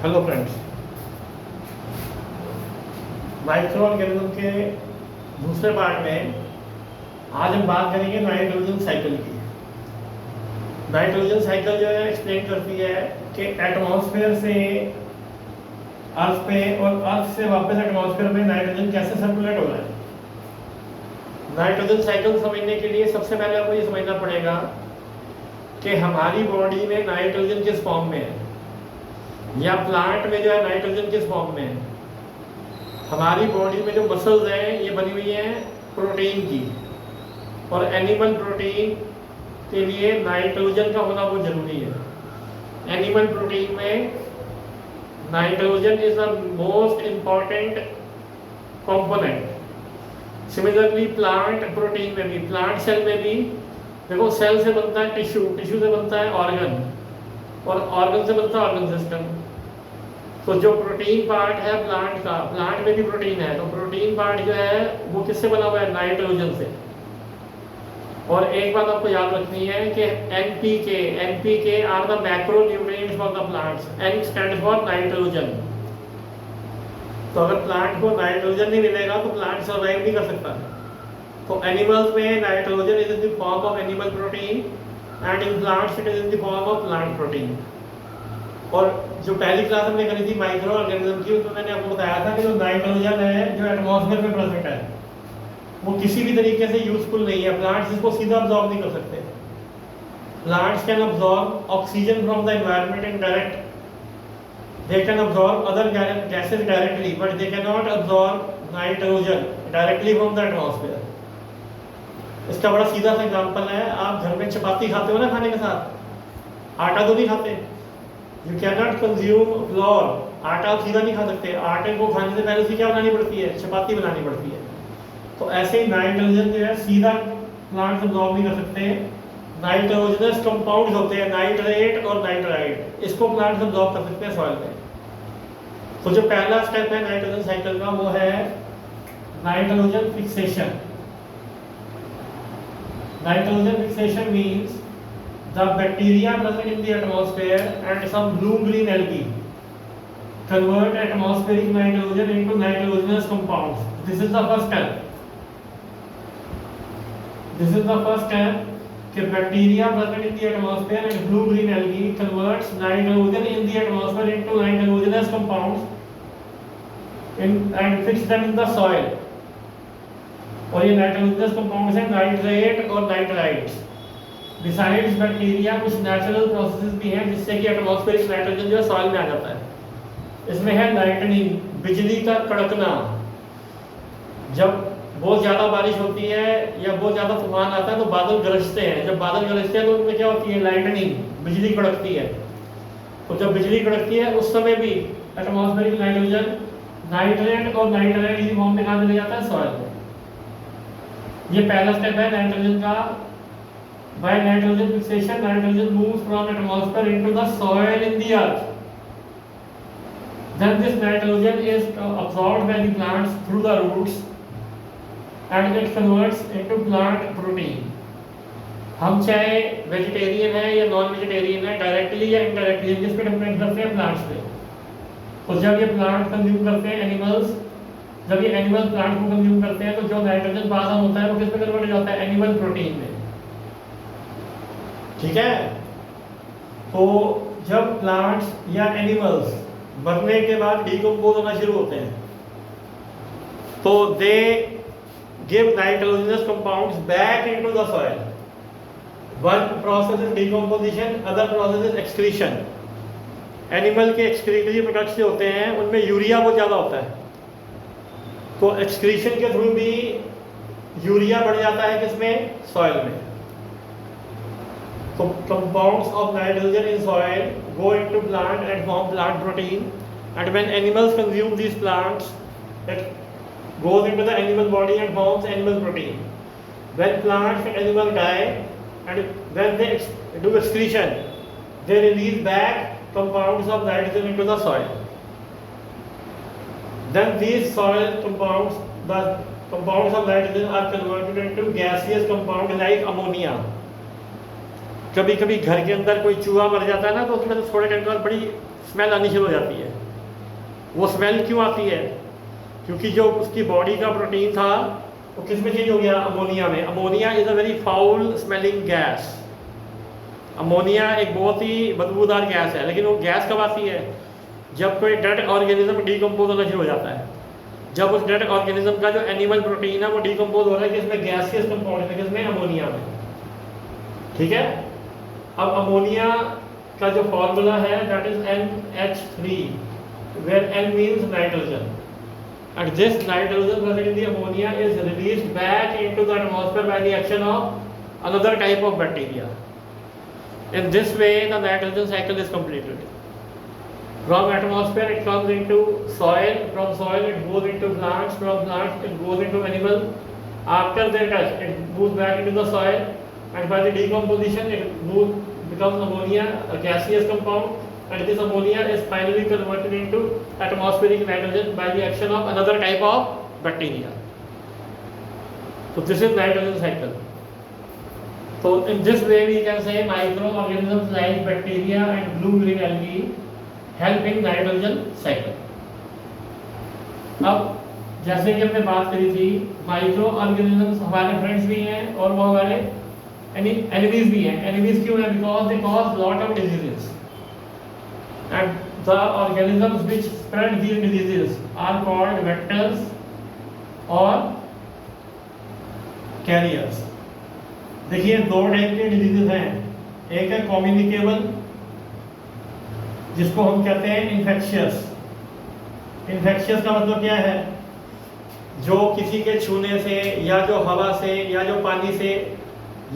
Hello friends, micro organism के दूसरे part में आज हम बात करेंगे नाइट्रोजन साइकिल की। नाइट्रोजन साइकिल जो है एक्सप्लेन करती है कि एटमॉस्फेयर से अर्थ पे और अर्थ से वापस एटमॉस्फेयर में नाइट्रोजन कैसे सर्कुलेट हो रहा है। नाइट्रोजन साइकिल समझने के लिए सबसे पहले आपको ये समझना पड़ेगा कि हमारी बॉडी में नाइट्रोजन किस फॉर्म में है, या प्लांट में जो है नाइट्रोजन किस फॉर्म में है। हमारी बॉडी में जो मसल्स हैं ये बनी हुई हैं प्रोटीन की, और एनिमल प्रोटीन के लिए नाइट्रोजन का होना बहुत जरूरी है। एनिमल प्रोटीन में nitrogen is the most important component. Similarly plant protein में भी, प्लांट सेल में भी देखो, सेल से बनता है टिश्यू, टिश्यू से बनता है ऑर्गन, और ऑर्गन से बनता है ऑर्गन सिस्टम। तो जो प्रोटीन पार्ट है प्लांट का, प्लांट में भी प्रोटीन है, तो प्रोटीन पार्ट जो है वो किससे बना हुआ है? नाइट्रोजन से। और एक बात आपको याद रखनी है कि NPK are the macro nutrients for the plants. N stands for nitrogen. तो अगर प्लांट को नाइट्रोजन नहीं मिलेगा तो प्लांट सर्वाइव नहीं कर सकता। तो एनिमल्स में nitrogen is in the form of animal protein and in plants it is in the form of plant protein. और जो पहली क्लास हमने करी थी माइक्रो ऑर्गेनिज्म की, उसमें मैंने आपको बताया था कि जो नाइट्रोजन है जो एटमॉस्फेयर में प्रेजेंट है वो किसी भी तरीके से यूजफुल नहीं है। प्लांट्स इसको सीधा अब्जॉर्ब नहीं कर सकते। Plants can absorb oxygen from the environment in direct, they can absorb other gases directly, but they can not absorb nitrogen directly from the atmosphere. इसका बड़ा सीधा सा एग्जांपल है, आप घर में चपाती खाते हो ना खाने के साथ, आटा तो नहीं खाते। You can not consume floor, आटा आप सीधा नहीं खा सकते। आटे को खाने से पहले उसे क्या बनानी पड़ती है? चपाती बनानी पड़ती है। तो ऐसे ही नाइट्रोजन जो है सीधा प्लांट अब्जॉर्ब नहीं कर सकते। नाइट्रोजनस कंपाउंड्स होते हैं, नाइट्रेट और नाइट्राइट, इसको प्लांट अब्जॉर्ब कर सकते हैं सॉइल में। तो जो पहला स्टेप है नाइट्रोजन साइकिल का वो है nitrogen fixation. Nitrogen fixation means the bacteria present in the atmosphere and some blue-green algae convert atmospheric nitrogen into nitrogenous compounds. This is the first step. कि bacteria present in the atmosphere and blue-green algae converts nitrogen in the atmosphere into nitrogenous compounds and fix them in the soil. और ये nitrogenous compounds हैं nitrate और nitrites. Besides bacteria कुछ natural processes भी हैं जिससे कि एटमॉस्फेरिक नाइट्रोजन जो है सॉइल में आ जाता है। इसमें है लाइटनिंग, बिजली का कड़कना। जब बहुत ज़्यादा बारिश होती है या बहुत ज़्यादा तूफान आता है तो बादल गरजते हैं। जब बादल गरजते हैं तो उनमें क्या होती है? लाइटनिंग, बिजली कड़कती है। तो जब बिजली कड़कती है उस समय भी एटमॉस्फेरिक नाइट्रोजन नाइट्रेट और नाइट्राइट इसी फॉर्म में कहाँ चले जाता है? सॉइल में। ये पहला स्टेप है नाइट्रोजन का। By nitrogen fixation, nitrogen moves from atmosphere into the soil in the earth. Then this nitrogen is absorbed by the plants through the roots and it converts into plant protein. हम चाहे vegetarian है या non vegetarian है, directly या indirectly किस पे depend करते हैं? प्लांट्स पे। तो जब ये प्लांट कंज्यूम करते हैं एनिमल्स, जब ये एनिमल प्लांट को कंज्यूम करते हैं तो जो नाइट्रोजन पास ऑन होता है वो किस पे कन्वर्ट हो जाता है? एनिमल प्रोटीन में। ठीक है। तो जब प्लांट्स या एनिमल्स मरने के बाद डिकम्पोज होना शुरू होते हैं तो they give nitrogenous compounds back into the soil. One process is decomposition, other process is excretion. Animal के एक्सक्रीटरी प्रोडक्ट्स जो होते हैं उनमें यूरिया बहुत ज़्यादा होता है, तो एक्सक्रीशन के थ्रू भी यूरिया बढ़ जाता है किसमें? सॉइल में। So compounds of nitrogen in soil go into plant and form plant protein, and when animals consume these plants, it goes into the animal body and forms animal protein. When plants and animals die, and when they do excretion, they release back compounds of nitrogen into the soil. Then these soil compounds, the compounds of nitrogen are converted into gaseous compounds like ammonia. कभी कभी घर के अंदर कोई चूहा मर जाता है ना तो उसमें तो थोड़े टाइम बाद बड़ी स्मेल आनी शुरू हो जाती है। वो स्मेल क्यों आती है? क्योंकि जो उसकी बॉडी का प्रोटीन था वो किस में चेंज हो गया? अमोनिया में। Ammonia is a very foul smelling gas. Ammonia एक बहुत ही बदबूदार गैस है। लेकिन वो गैस कब आती है? जब कोई डेड ऑर्गेनिज्म डिकम्पोज होना शुरू हो जाता है। जब उस डेड ऑर्गेनिज्म का जो एनिमल प्रोटीन है वो डिकम्पोज हो रहा है किसमें? गैसियस कंपाउंड में। किसमें? अमोनिया में। ठीक है। अब अमोनिया का जो फॉर्मूला है that is NH3 where N means nitrogen and this nitrogen present in the ammonia is released back into the atmosphere by the action of another type of bacteria. In this way the nitrogen cycle is completed. From atmosphere it comes into soil, from soil it goes into plants, from plants it goes into animal. After their touch it moves back into the soil and by the decomposition it becomes ammonia, a gaseous compound, and this ammonia is finally converted into atmospheric nitrogen by the action of another type of bacteria. So this is nitrogen cycle. So in this way we can say microorganisms like bacteria and blue green algae help in nitrogen cycle. अब जैसे कि हमने बात करी थी micro organisms हमारे friends भी हैं और वो हमारे एनिमीज भी हैं। एनिमीज क्यों है? Because they cause lot of diseases and the organisms which spread these diseases are called vectors or carriers. देखिए दो टाइप के डिजीजेस हैं। एक है कम्युनिकेबल जिसको हम कहते हैं इन्फेक्शियस। इन्फेक्शियस का मतलब क्या है? जो किसी के छूने से या जो हवा से या जो पानी से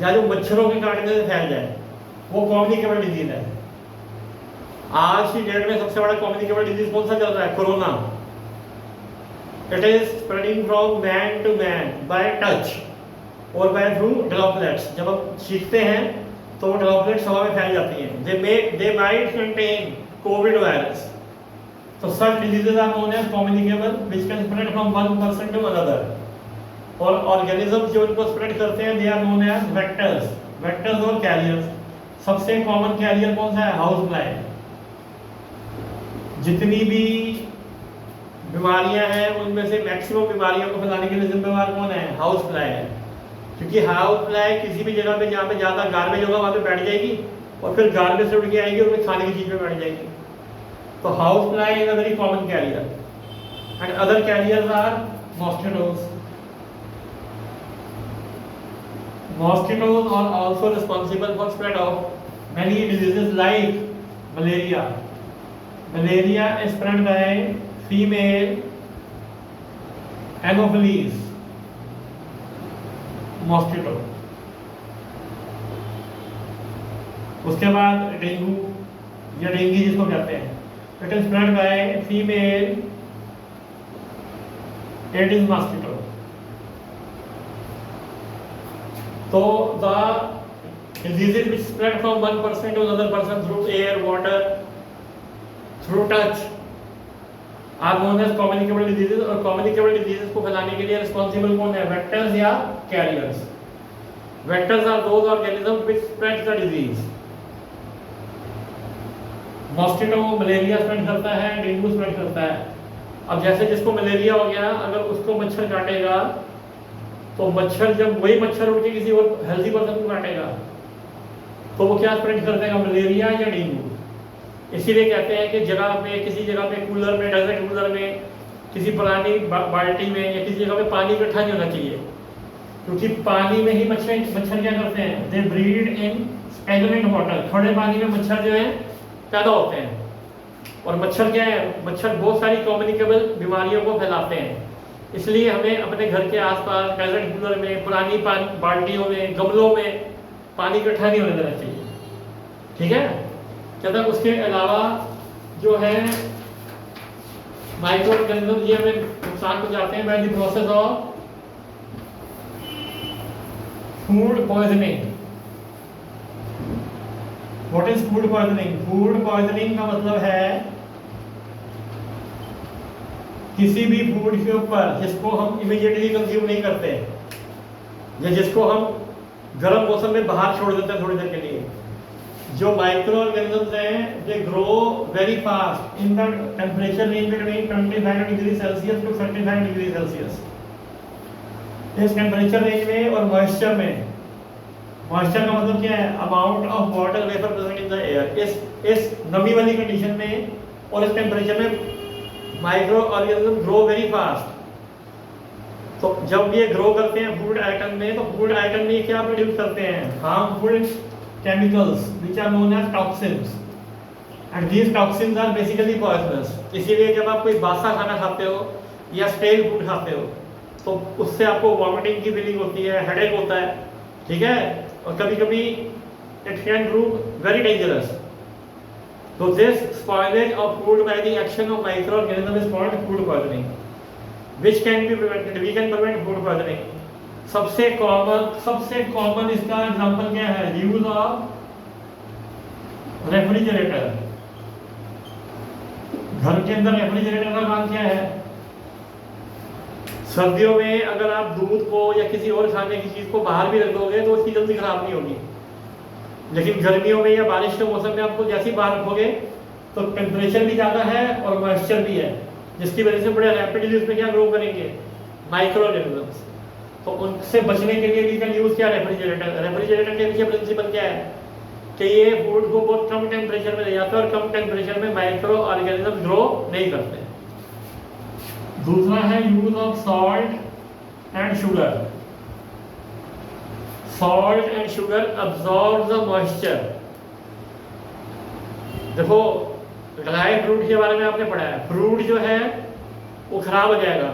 या जो मच्छरों के काटने से फैल जाए वो कम्युनिकेबल डिजीज है। आज की डेट में सबसे बड़ा कम्युनिकेबल डिजीज कौन सा चल रहा है? Corona. It is spreading from man to man by touch और बाय थ्रू ड्रॉपलेट्स। जब हम छींकते हैं तो वो ड्रॉपलेट्स हवा में फैल जाती हैं। They might contain Covid virus. So such diseases are known as communicable, which can spread from one person to another. और organisms जो इनको spread करते हैं, they are known as vectors, vectors और carriers. सबसे common carrier कौन सा है? House fly. जितनी भी बीमारियां हैं उनमें से मैक्सिमम बीमारियों को फैलाने के लिए जिम्मेवार कौन है? हाउस फ्लाई है। क्योंकि हाउस फ्लाई किसी भी जगह पे जहाँ पे ज़्यादा गार्बेज होगा वहाँ पे बैठ जाएगी और फिर गार्बेज से उड़ के आएगी और फिर खाने की चीज़ में बैठ जाएगी। So housefly is a very common carrier, and other carriers are mosquitoes. Mosquitoes are also responsible for spread of many diseases like malaria. Malaria is spread by female Anopheles mosquito. उसके बाद डेंगू या dengue जिसको कहते हैं, it is spread by female Aedes mosquito. So the diseases which spread from one person to another person through air, water, through touch are known as communicable diseases. और communicable diseases को फैलाने के लिए responsible कौन है? Vectors या carriers. Vectors are those organisms which spread the disease. Mosquito malaria spread करता है, डेंगू स्प्रेड करता है। अब जैसे जिसको मलेरिया हो गया, अगर उसको मच्छर काटेगा तो मच्छर जब वही मच्छर उड़ के किसी और हेल्दी पर्सन को काटेगा तो वो क्या स्प्रेड कर देगा? मलेरिया या डेंगू। इसीलिए कहते हैं कि जगह पे किसी जगह पे कूलर में, डेजर्ट कूलर में, किसी पुरानी बाल्टी में या किसी जगह पे पानी इकट्ठा नहीं होना चाहिए। क्योंकि पानी में ही मच्छर क्या करते हैं? दे ब्रीड इन स्टैग्नेंट वाटर। थोड़े पानी में मच्छर जो है पैदा होते हैं। और मच्छर क्या है? मच्छर बहुत सारी कम्युनिकेबल बीमारियों को फैलाते हैं। इसलिए हमें अपने घर के आसपास डेजर्ट कूलर में, पुरानी बाल्टियों में, गमलों में पानी इकट्ठा नहीं होने देना चाहिए। ठीक है। क्या उसके अलावा जो है माइक्रो ऑर्गेनिज्म ये हमें नुकसान पहुंचाते हैं by the process of food poisoning. What is food poisoning? Food poisoning का मतलब है किसी भी फूड के ऊपर जिसको हम इमीडिएटली कंज्यूम नहीं करते या जिसको हम गर्म मौसम में बाहर छोड़ देते हैं थोड़ी देर के लिए, जो माइक्रो ऑर्गेनिजम्स हैं they grow very fast in the temperature range between 25 degree Celsius to 35 degree Celsius. इस टेम्परेचर रेंज में और मॉइस्चर में, मॉइस्चर का मतलब क्या है, amount of water vapour present in the air, इस नमी वाली कंडीशन में और इस टेम्परेचर में micro organism grow very fast. तो जब ये ग्रो करते हैं फूड आइटम में, तो फूड आइटम में क्या प्रोड्यूस करते हैं, harmful chemicals which are known as toxins, and these toxins are basically poisonous. इसीलिए जब आप कोई बासा खाना खाते हो या स्टेल फूड खाते हो तो उससे आपको वॉमिटिंग की फीलिंग होती है, हेडेक होता है, ठीक है, और कभी कभी it can prove very dangerous. तो this spoilage of food by the action of microorganism is called food poisoning, which can be prevented, we can prevent food poisoning. सबसे कॉमन इसका एग्जांपल क्या है, यूज ऑफ रेफ्रिजरेटर। घर के अंदर refrigerator का काम क्या है, सर्दियों में अगर आप दूध को या किसी और खाने की चीज को बाहर भी रख दोगे तो उसकी जल्दी खराब नहीं होगी, लेकिन गर्मियों में या बारिश के मौसम में आपको जैसे ही बाहर रखोगे तो टेम्परेचर भी ज़्यादा है और मॉइस्चर भी है, जिसकी वजह से बड़े रैपिडली उसमें क्या ग्रो करेंगे, माइक्रो ऑर्गेनिजम्स। तो उनसे बचने के लिए भी कैन यूज क्या, रेफ्रिजरेटर। रेफ्रिजरेटर के पीछे प्रिंसिपल क्या है कि ये फूड को बहुत कम टेम्परेचर में ले जाता है और कम टेम्परेचर में माइक्रो ऑर्गेनिज्म ग्रो नहीं करते। दूसरा है use of salt and sugar. Salt and sugar absorb the moisture. देखो ड्राई फ्रूट के बारे में आपने पढ़ा है, फ्रूट जो है वो खराब हो जाएगा।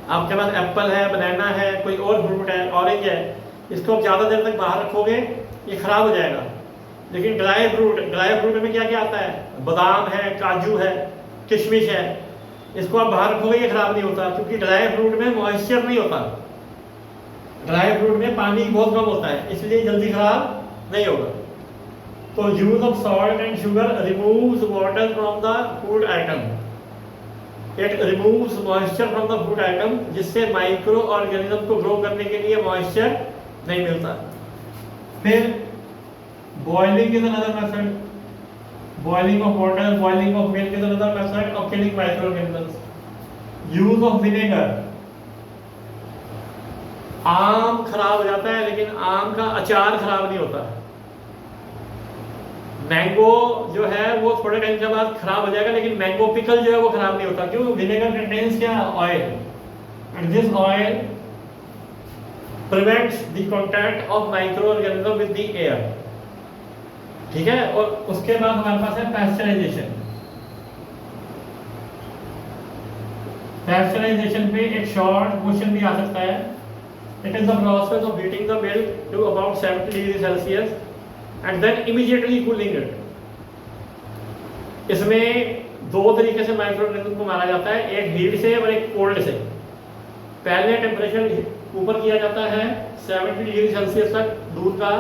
आपके पास एप्पल है, बनाना है, कोई और फ्रूट है, ऑरेंज है, इसको आप ज़्यादा देर तक बाहर रखोगे ये खराब हो जाएगा। लेकिन ड्राई फ्रूट में क्या क्या आता है, बादाम है, काजू है, किशमिश है, इसको आप बाहर रखोगे ये खराब नहीं होता, क्योंकि ड्राई फ्रूट में मॉइस्चर नहीं होता, ड्राई फ्रूट में पानी बहुत कम होता है, इसलिए जल्दी खराब नहीं होगा। तो use of salt and sugar removes water from the food item, it removes moisture from the food item, जिससे माइक्रो ऑर्गेनिज्म को ग्रो करने के लिए मॉइस्चर नहीं मिलता। फिर boiling is another method, boiling of water, boiling of milk is another method of killing microorganisms. Use of vinegar. आम खराब हो जाता है लेकिन आम का अचार खराब नहीं होता। मैंगो जो है वो थोड़े टाइम के बाद खराब हो जाएगा, लेकिन मैंगो पिकल जो है वो खराब नहीं होता। क्यों? विनेगर कंटेन्स क्या, oil, and this oil prevents the contact of micro organism with the air, ठीक है। और उसके बाद हमारे पास है पैस्चराइजेशन। पैस्चराइजेशन पे एक शॉर्ट क्वेश्चन भी आ सकता है। It is the process of heating the milk to about 70 degree Celsius and then immediately cooling it. इसमें दो तरीके से माइक्रो ऑर्गेनिज्म को मारा जाता है, एक हीट से और एक कोल्ड से। पहले टेम्परेचर ऊपर किया जाता है 70 डिग्री सेल्सियस तक दूध का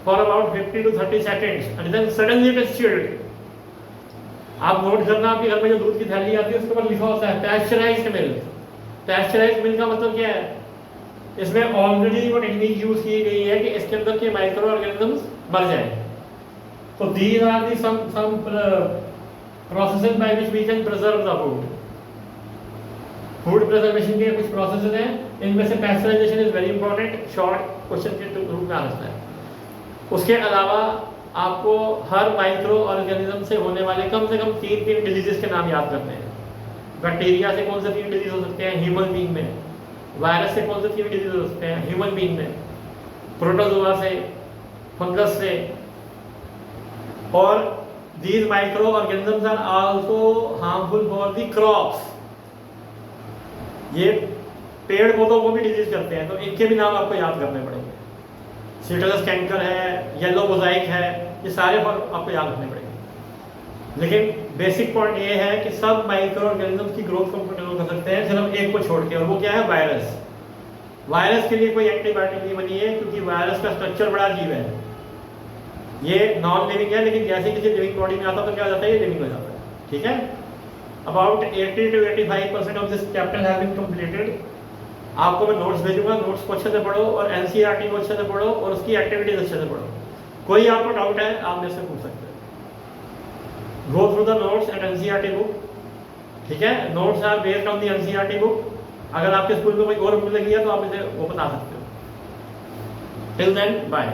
for about 50 to 30 seconds and then suddenly it is chilled. आप नोट करना, आपके घर में जो दूध की थैली आती है उसके ऊपर लिखा होता है पैस्चराइज्ड मिल्क। पैस्चराइज्ड मिल्क का मतलब क्या है, इसमें ऑलरेडी वो टेक्निक यूज की गई है कि इसके अंदर के माइक्रो ऑर्गेनिजम्स मर जाएं। तो these are the some processes by which we can preserve the food. Food preservation के कुछ प्रोसेसेस हैं, इनमें से pasteurisation is very important, short question के रूप में आ सकता है। उसके अलावा आपको हर माइक्रो ऑर्गेनिज्म से होने वाले कम से कम 3 डिजीजेस के नाम याद करने हैं। बैक्टीरिया से कौन से 3 डिजीज हो सकते हैं ह्यूमन बीइंग में, वायरस से कौन से 3 डिजीज हो सकते हैं ह्यूमन बीइंग में, प्रोटोजोआ से, फंगस से, और these microorganisms are also harmful for the crops. ये पेड़ पौधों को भी डिजीज करते हैं, तो इनके भी नाम आपको याद करने पड़ेंगे। सीटलस कैंकर है, येलो मोजाइक है, ये सारे आपको याद रखने पड़ेंगे। लेकिन बेसिक पॉइंट ये है कि सब माइक्रो ऑर्गेनिज्म की ग्रोथ को कंट्रोल कर सकते हैं, सिर्फ एक को छोड़ के, और वो क्या है, वायरस। वायरस के लिए कोई एंटीबायोटिक नहीं बनी है, क्योंकि वायरस का स्ट्रक्चर बड़ा अजीब है। ये नॉन लिविंग है, लेकिन जैसे किसी लिविंग बॉडी में आता तो क्या हो जाता है, ये लिविंग हो जाता है, ठीक है। About 80 to 85% of this chapter have been completed. आपको मैं नोट्स भेजूंगा, नोट्स को अच्छे से पढ़ो और एनसीईआरटी को अच्छे से पढ़ो और उसकी एक्टिविटीज अच्छे से पढ़ो। कोई आपको डाउट है आप मेरे से पूछ सकते हैं। Go through the notes and NCERT book, ठीक है, notes are based on the NCERT book. अगर आपके स्कूल में कोई और बुक लगी है तो आप इसे वो बता सकते हो। Till then bye.